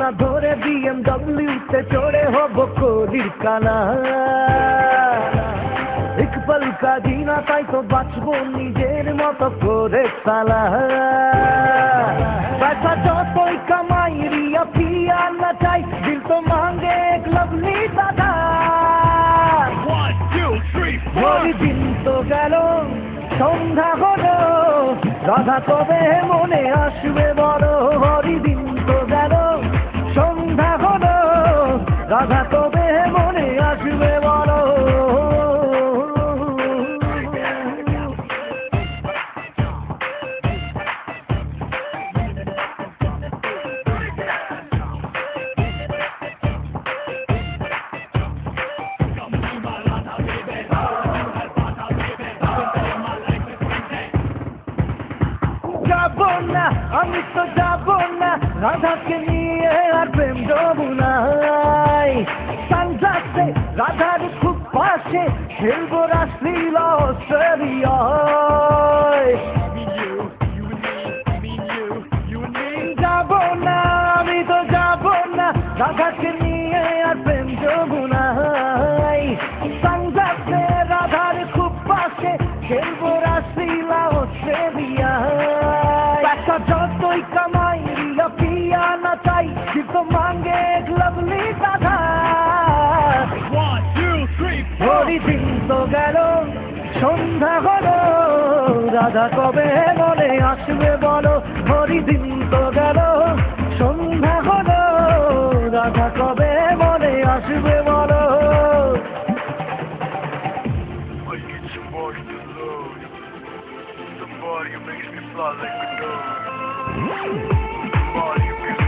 না ধরে BMW তে চড়ে হব কলির কানা এক পল কা জিনা তাই তো বাঁচবো নিজের মতো করে সালা पैसा যতই কামাই রিয়া পিয়া না চাই দিল তো মাঙ্গে এক লভলি দাদা ওই দিন তো গেল সন্ধ্যা হলো রাধা কবে মনে আসবে বড় হরি দিন তো গেল সন্ধ্যা হলো রাধা কবে মনে আসবে বড় যাবো না আমি তো যাবো না রাধাকে নিয়ে আর প্রেম যমুনায় সানজাতে রাধার খুব পাশে খেলবো রাসলীলা অস্ট্রেলিয়ায় যাবো না আমি তো যাবো না রাধাকে নিয়ে আর প্রেম যমুনায় সানজাতে রাধার খুব পাশে খেলবো রাসলীলা অস্ট্রেলিয়ায় যতই কামাই রিয়া পিয়া না চাই কিন্তু মাঙ্গে এক লভলি দাদা হরি দিন তো গেল সন্ধ্যা হলো রাধা কবে মনে আসবে বলো হরি দিন তো গেল সন্ধ্যা হলো রাধা কবে মনে আসবে বলো Somebody who makes me fly like a dove. Somebody who makes